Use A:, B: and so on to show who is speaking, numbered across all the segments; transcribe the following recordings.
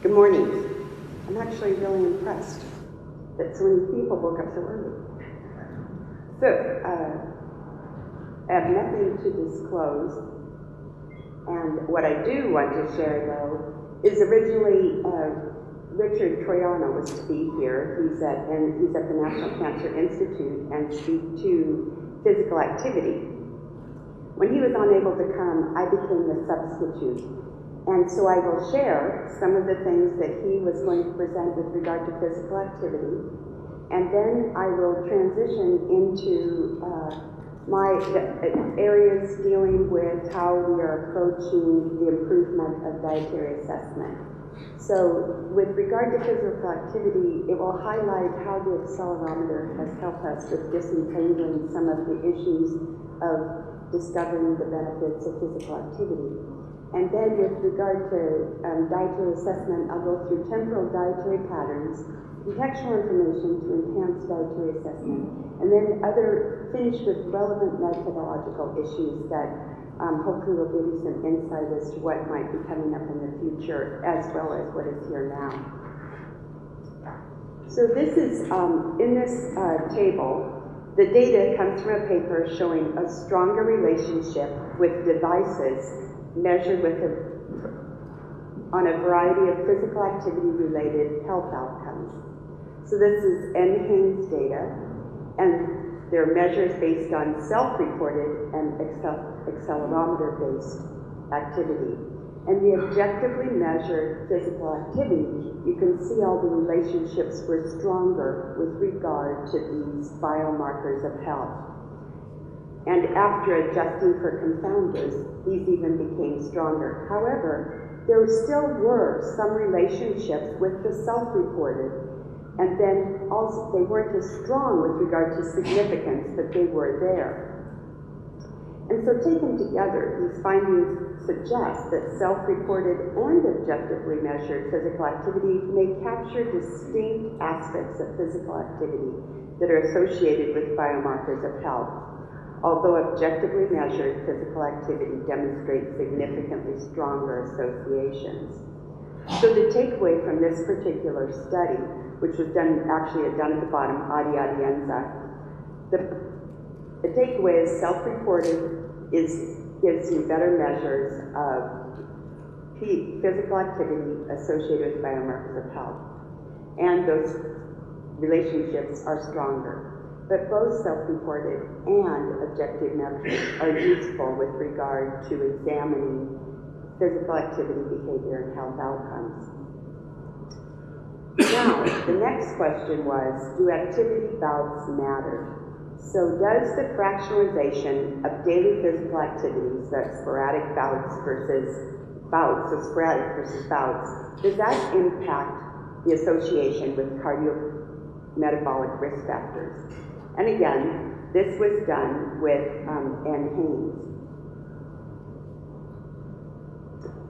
A: Good morning. I'm actually really impressed that so many people woke up so early. So, I have nothing to disclose, and what I do want to share, though, is originally Richard Troiano was to be here. He's at the National Cancer Institute and speak to physical activity. When he was unable to come, I became the substitute. And so I will share some of the things that he was going to present with regard to physical activity, and then I will transition into the areas dealing with how we are approaching the improvement of dietary assessment. So with regard to physical activity, it will highlight how the accelerometer has helped us with disentangling some of the issues of discovering the benefits of physical activity. And then with regard to dietary assessment, I'll go through temporal dietary patterns, contextual information to enhance dietary assessment, and then finish with relevant methodological issues that hopefully will give you some insight as to what might be coming up in the future, as well as what is here now. So this is, in this table, the data comes from a paper showing a stronger relationship with devices measured on a variety of physical activity-related health outcomes. So this is NHANES data, and they're measures based on self-reported and accelerometer-based activity. And the objectively measured physical activity, you can see all the relationships were stronger with regard to these biomarkers of health. And after adjusting for confounders, these even became stronger. However, there still were some relationships with the self-reported, and then also they weren't as strong with regard to significance, but they were there. And so taken together, these findings suggest that self-reported and objectively measured physical activity may capture distinct aspects of physical activity that are associated with biomarkers of health, although objectively measured physical activity demonstrates significantly stronger associations. So the takeaway from this particular study, which was done at the bottom, the takeaway is self-reported gives you better measures of physical activity associated with biomarkers of health, and those relationships are stronger. But both self-reported and objective measures are useful with regard to examining physical activity, behavior, and health outcomes. Now, the next question was, do activity bouts matter? So does the fractionalization of daily physical activities, that's sporadic bouts versus bouts, does that impact the association with cardiometabolic risk factors? And again, this was done with NHANES.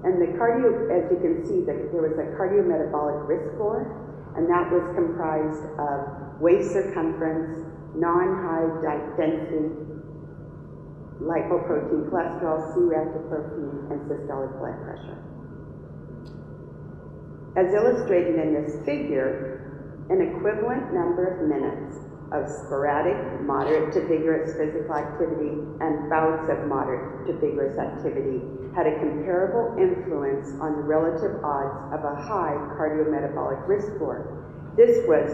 A: And as you can see, there was a cardiometabolic risk score, and that was comprised of waist circumference, non-high density lipoprotein, cholesterol, C-reactive protein, and systolic blood pressure. As illustrated in this figure, an equivalent number of minutes of sporadic, moderate to vigorous physical activity and bouts of moderate to vigorous activity had a comparable influence on the relative odds of a high cardiometabolic risk score. This was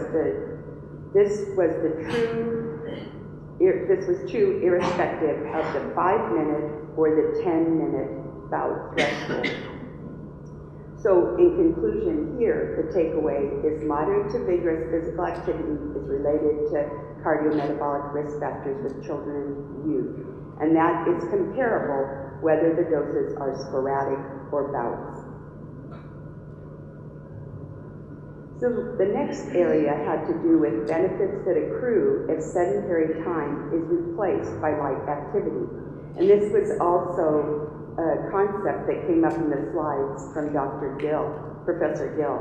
A: true irrespective of the 5-minute or the 10-minute bout threshold. So in conclusion here, the takeaway is moderate to vigorous physical activity is related to cardiometabolic risk factors with children and youth. And that is comparable whether the doses are sporadic or bouts. So the next area had to do with benefits that accrue if sedentary time is replaced by light activity. And this was also a concept that came up in the slides from Professor Gill.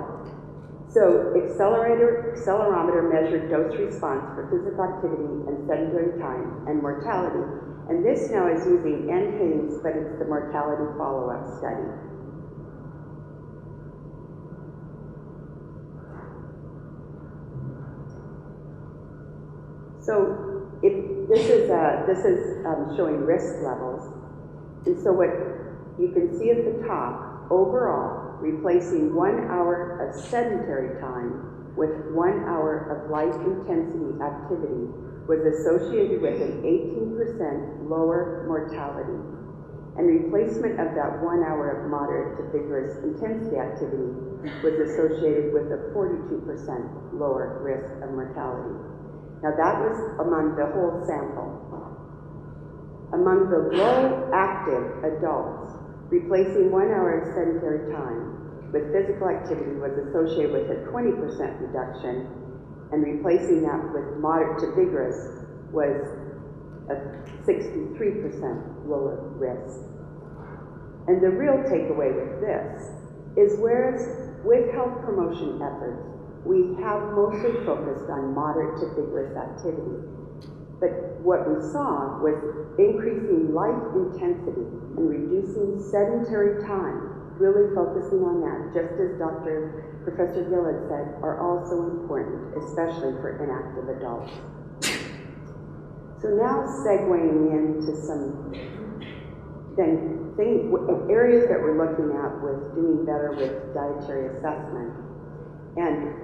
A: So accelerometer measured dose response for physical activity and sedentary time and mortality. And this now is using NHANES, but it's the mortality follow-up study. So this is showing risk levels. And so what you can see at the top, overall, replacing 1 hour of sedentary time with 1 hour of light intensity activity was associated with an 18% lower mortality. And replacement of that 1 hour of moderate to vigorous intensity activity was associated with a 42% lower risk of mortality. Now that was among the whole sample. Among the low active adults, replacing 1 hour of sedentary time with physical activity was associated with a 20% reduction, and replacing that with moderate to vigorous was a 63% lower risk. And the real takeaway with this is, whereas with health promotion efforts, we have mostly focused on moderate to vigorous activity, but what we saw was increasing light intensity and reducing sedentary time, really focusing on that, just as Professor Gill had said, are also important, especially for inactive adults. So now segueing into some areas that we're looking at with doing better with dietary assessment. And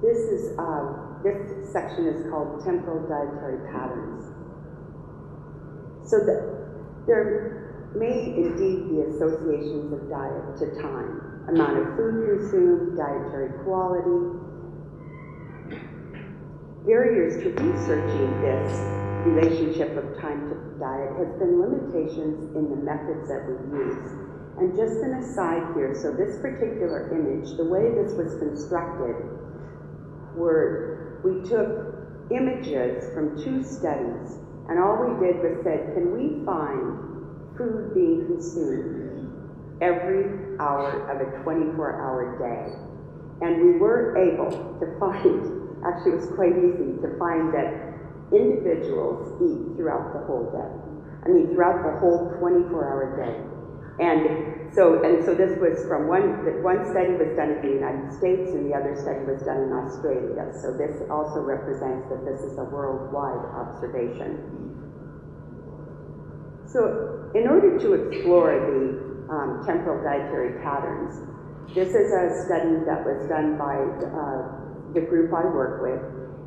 A: this section is called temporal dietary patterns. So there may indeed be associations of diet to time, amount of food consumed, dietary quality. Barriers to researching this relationship of time to diet has been limitations in the methods that we use. And just an aside here, so this particular image, the way this was constructed, we took images from 2 studies, and all we did was said, can we find food being consumed every hour of a 24-hour day? And we were able to find, actually it was quite easy to find that individuals eat throughout the whole day. Throughout the whole 24-hour day. And so this was from one study was done in the United States and the other study was done in Australia. So this also represents that this is a worldwide observation. So in order to explore the temporal dietary patterns, this is a study that was done by the group I work with.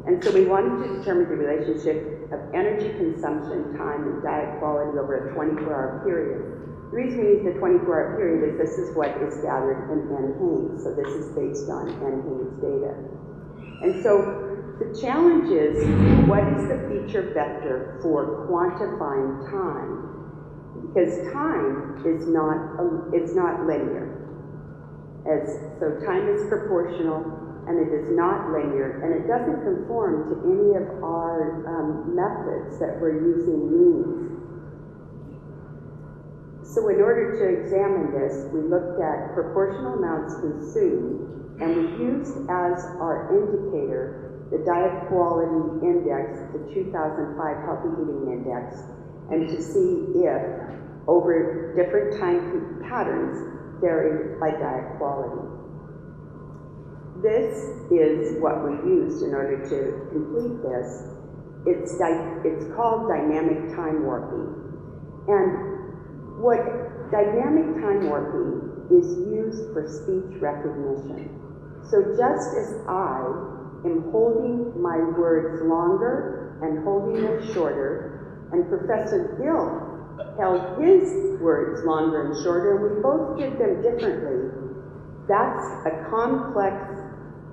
A: And so we wanted to determine the relationship of energy consumption, time, and diet quality over a 24-hour period. The reason we use the 24-hour period is this is what is gathered in NHANES, so this is based on NHANES data. And so the challenge is, what is the feature vector for quantifying time? Because time is not linear. So time is proportional, and it is not linear, and it doesn't conform to any of our methods that we're using means. So in order to examine this, we looked at proportional amounts consumed, and we used as our indicator the diet quality index, the 2005 Healthy Eating Index, and to see if over different time patterns varied by diet quality. This is what we used in order to complete this. It's called dynamic time warping. And what dynamic time warping is used for speech recognition. So just as I am holding my words longer and holding them shorter, and Professor Gill held his words longer and shorter, and we both did them differently, that's a complex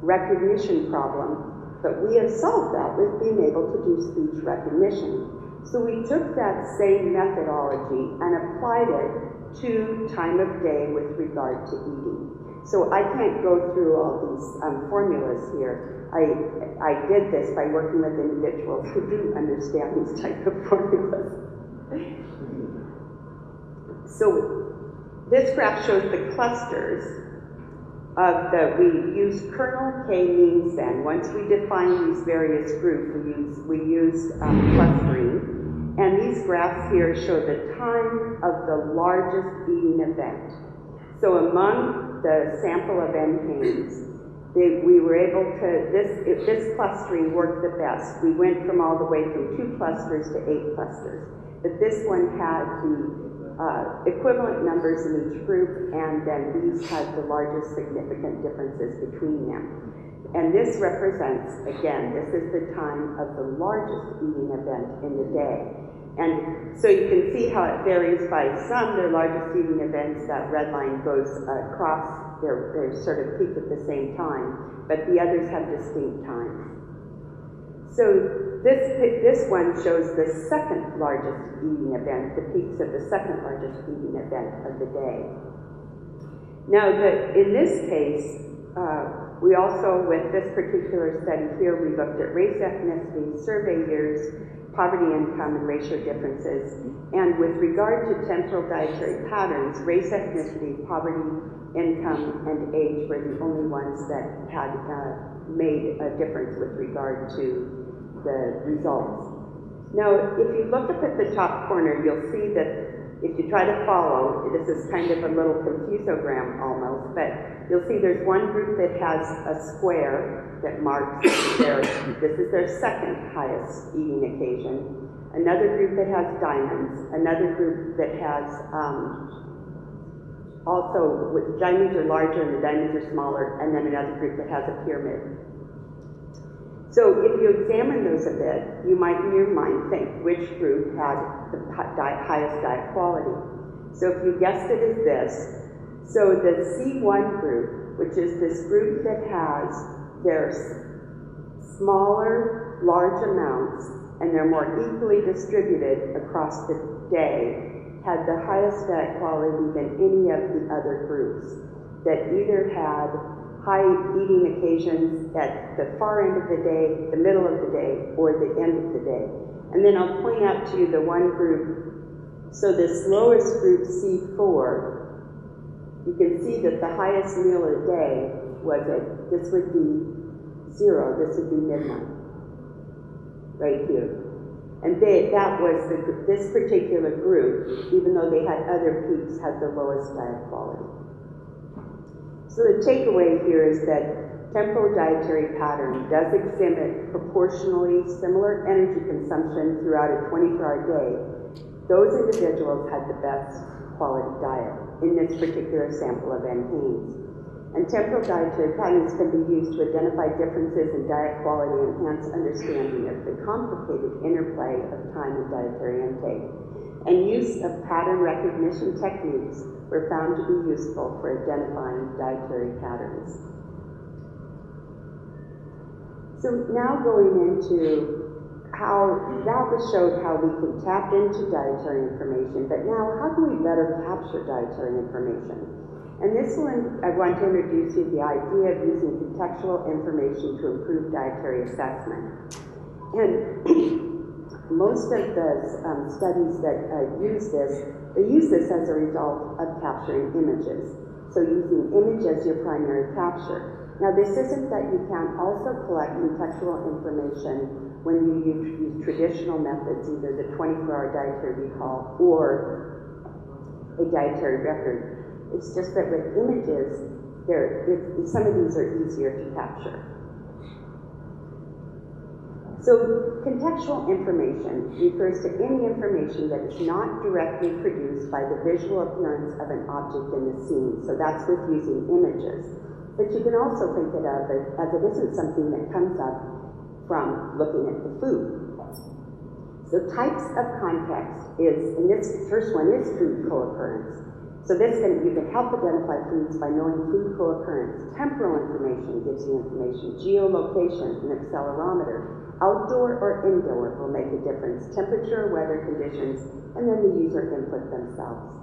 A: recognition problem, but we have solved that with being able to do speech recognition. So we took that same methodology and applied it to time of day with regard to eating. So I can't go through all these formulas here. I did this by working with individuals who do understand these type of formulas. So this graph shows the clusters of we use kernel k-means then. Once we define these various groups, we used clustering. And these graphs here show the time of the largest eating event. So among the sample of NHANES, we were able to, this clustering worked the best. We went from all the way from 2 clusters to 8 clusters. But this one had the equivalent numbers in each group, and then these had the largest significant differences between them. And this represents, again, this is the time of the largest eating event in the day. And so you can see how it varies by some, their largest eating events, that red line goes across, they're sort of peak at the same time, but the others have distinct times. So this one shows the second largest eating event, the peaks of the second largest eating event of the day. Now, in this case, we also, with this particular study here, we looked at race, ethnicity, survey years, poverty, income, and racial differences. And with regard to temporal dietary patterns, race, ethnicity, poverty, income, and age were the only ones that had made a difference with regard to the results. Now, if you look up at the top corner, you'll see that if you try to follow, this is kind of a little confusogram almost, but you'll see there's one group that has a square that marks this is their second highest eating occasion. Another group that has diamonds, another group that has also, with diamonds are larger and the diamonds are smaller, and then another group that has a pyramid. So if you examine those a bit, you might in your mind think which group had the highest diet quality. So if you guessed it as this, so the C1 group, which is this group that has their smaller, large amounts, and they're more equally distributed across the day, had the highest diet quality than any of the other groups that either had high eating occasions at the far end of the day, the middle of the day, or the end of the day. And then I'll point out to you the one group, so this lowest group, C4, you can see that the highest meal of the day was this would be 0, this would be midnight, right here. And that was this particular group, even though they had other peaks, had the lowest diet quality. So the takeaway here is that temporal dietary pattern does exhibit proportionally similar energy consumption throughout a 24-hour day. Those individuals had the best quality diet in this particular sample of N. Haynes. And temporal dietary patterns can be used to identify differences in diet quality and enhance understanding of the complicated interplay of time and dietary intake. And use of pattern recognition techniques were found to be useful for identifying dietary patterns. So now going into how, that was showed how we can tap into dietary information, but now how can we better capture dietary information? And this one, I want to introduce you the idea of using contextual information to improve dietary assessment. And most of the studies that use this, they use this as a result of capturing images. So using image as your primary capture. Now this isn't that you can't also collect contextual information when you use traditional methods, either the 24-hour dietary recall or a dietary record. It's just that with images, some of these are easier to capture. So contextual information refers to any information that is not directly produced by the visual appearance of an object in the scene. So that's with using images. But you can also think of it as it isn't something that comes up from looking at the food. So types of context is, and this first one is food co-occurrence. So you can help identify foods by knowing food co-occurrence. Temporal information gives you information. Geolocation, an accelerometer. Outdoor or indoor will make a difference. Temperature, weather conditions, and then the user input themselves.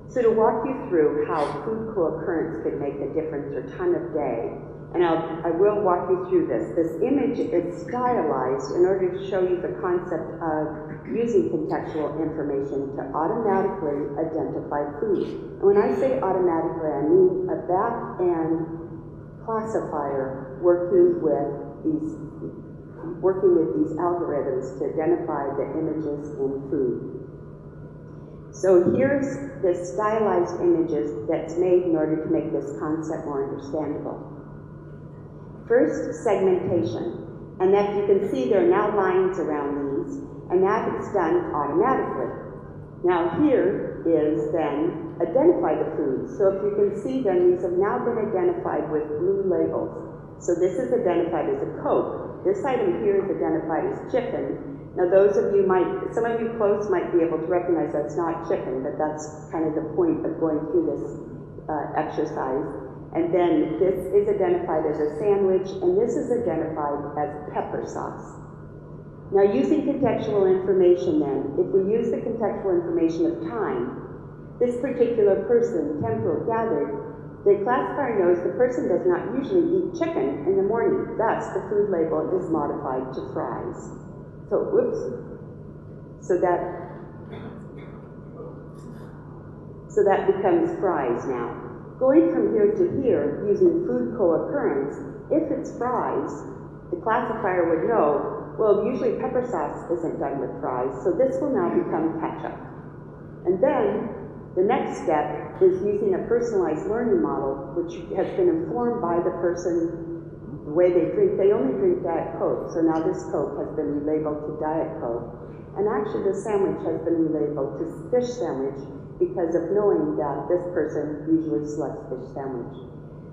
A: So to walk you through how food co-occurrence could make a difference or time of day, and I will walk you through this. This image is stylized in order to show you the concept of using contextual information to automatically identify food. And when I say automatically, I mean a back-end classifier working with these algorithms to identify the images in food. So here's the stylized images that's made in order to make this concept more understandable. First, segmentation. And that you can see there are now lines around these, and that is done automatically. Now here is then identify the food. So if you can see then these have now been identified with blue labels. So this is identified as a Coke. This item here is identified as chicken. Now those of you some of you close might be able to recognize that's not chicken, but that's kind of the point of going through this exercise. And then this is identified as a sandwich, and this is identified as pepper sauce. Now using contextual information then, if we use the contextual information of time, this particular person, temporal gathered, the classifier knows the person does not usually eat chicken in the morning. Thus, the food label is modified to fries. So, whoops. So that becomes fries now. Going from here to here, using food co-occurrence, if it's fries, the classifier would know, well, usually pepper sauce isn't done with fries, so this will now become ketchup. And then, the next step is using a personalized learning model, which has been informed by the person, the way they drink. They only drink Diet Coke, so now this Coke has been relabeled to Diet Coke. And actually the sandwich has been relabeled to fish sandwich because of knowing that this person usually selects fish sandwich.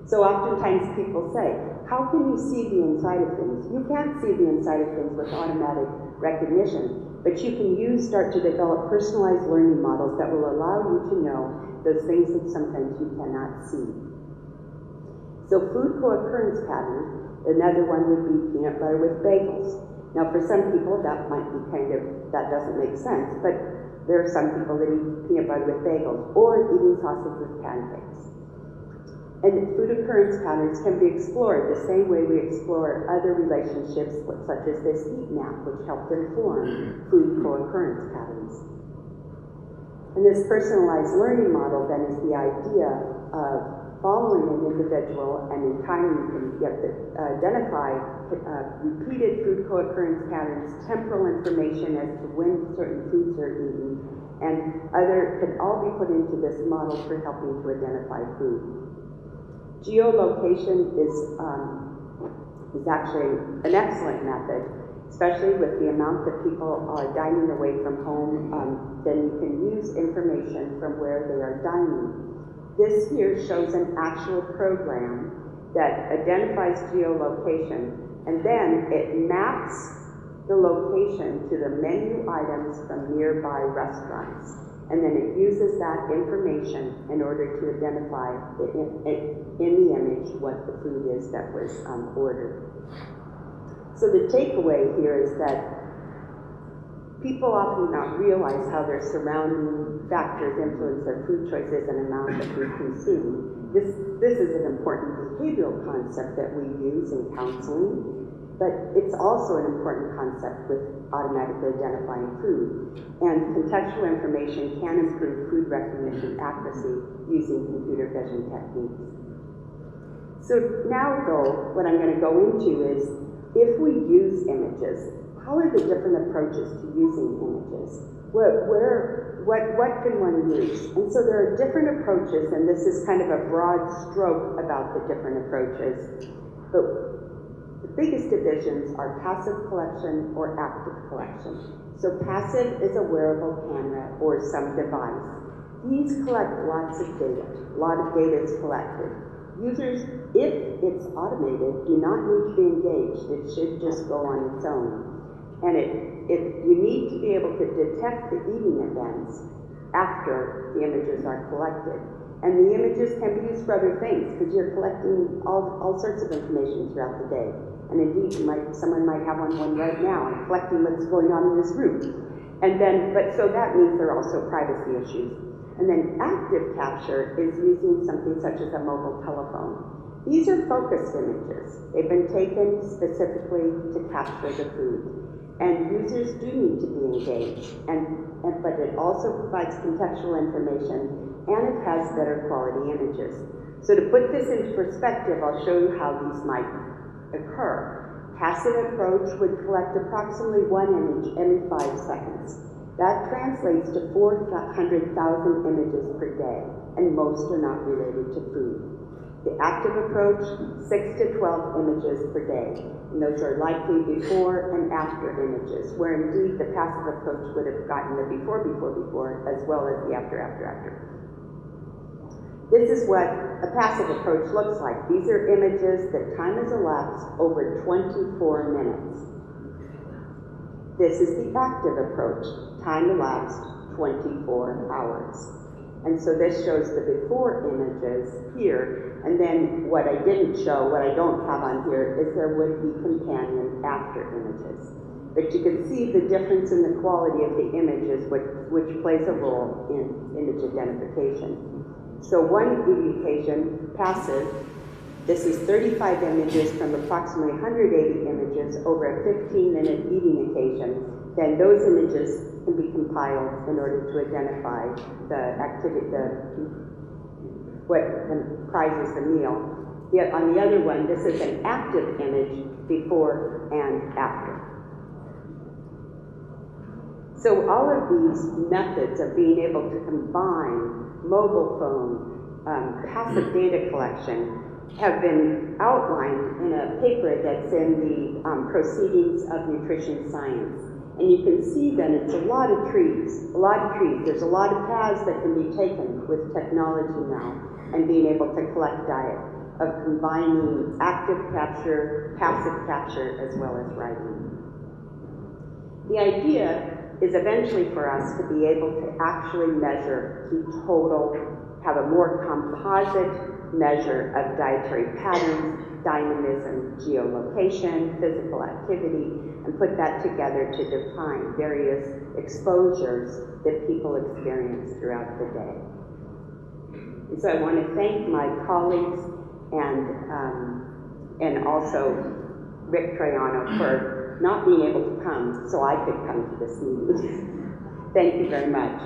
A: So oftentimes people say, how can you see the inside of things? You can't see the inside of things with automatic recognition, but you can start to develop personalized learning models that will allow you to know those things that sometimes you cannot see. So food co-occurrence pattern, another one would be peanut butter with bagels. Now for some people that might be that doesn't make sense, but there are some people that eat peanut butter with bagels, or eating sausage with pancakes. And food occurrence patterns can be explored the same way we explore other relationships, such as this heat map, which helped inform food co-occurrence patterns. And this personalized learning model then is the idea of following an individual, and in time you can identify repeated food co-occurrence patterns, temporal information as to when certain foods are eaten, and other can all be put into this model for helping to identify food. Geolocation is actually an excellent method, especially with the amount that people are dining away from home. Then you can use information from where they are dining. This here shows an actual program that identifies geolocation, and then it maps the location to the menu items from nearby restaurants. And then it uses that information in order to identify in the image what the food is that was ordered. So the takeaway here is that people often do not realize how their surrounding factors influence their food choices and amount of food consumed. This is an important behavioral concept that we use in counseling, but it's also an important concept with automatically identifying food. And contextual information can improve food recognition accuracy using computer vision techniques. So now, though, what I'm going to go into is, if we use images, how are the different approaches to using images? What can one use? And so there are different approaches, and this is kind of a broad stroke about the different approaches. But the biggest divisions are passive collection or active collection. So passive is a wearable camera or some device. These collect lots of data. A lot of data is collected. Users, if it's automated, do not need to be engaged. It should just go on its own. And you need to be able to detect the eating events after the images are collected. And the images can be used for other things, because you're collecting all sorts of information throughout the day. And indeed, someone might have one right now and collecting what's going on in this room. So that means there are also privacy issues. And then active capture is using something such as a mobile telephone. These are focused images. They've been taken specifically to capture the food. And users do need to be engaged, but it also provides contextual information, and it has better quality images. So to put this into perspective, I'll show you how these might occur. Passive approach would collect approximately one image every 5 seconds. That translates to 400,000 images per day, and most are not related to food. The active approach, 6 to 12 images per day. And those are likely before and after images, where indeed the passive approach would have gotten the before, as well as the after. This is what a passive approach looks like. These are images that time has elapsed over 24 minutes. This is the active approach, time elapsed 24 hours. And so this shows the before images here, and then what I didn't show, what I don't have on here, is there would be companion after images. But you can see the difference in the quality of the images, which plays a role in image identification. So one evocation, passive, this is 35 images from approximately 180 images over a 15-minute eating occasion. Then those images can be compiled in order to identify the activity, what comprises the meal. Yet on the other one, this is an active image before and after. So all of these methods of being able to combine mobile phone, passive data collection, have been outlined in a paper that's in the Proceedings of Nutrition Science. And you can see then it's a lot of trees. There's a lot of paths that can be taken with technology now and being able to collect diet, of combining active capture, passive capture, as well as writing. The idea is eventually for us to be able to actually measure the total, have a more composite measure of dietary patterns, dynamism, geolocation, physical activity, and put that together to define various exposures that people experience throughout the day. And so I want to thank my colleagues and also Rick Troiano for not being able to come so I could come to this meeting. Thank you very much.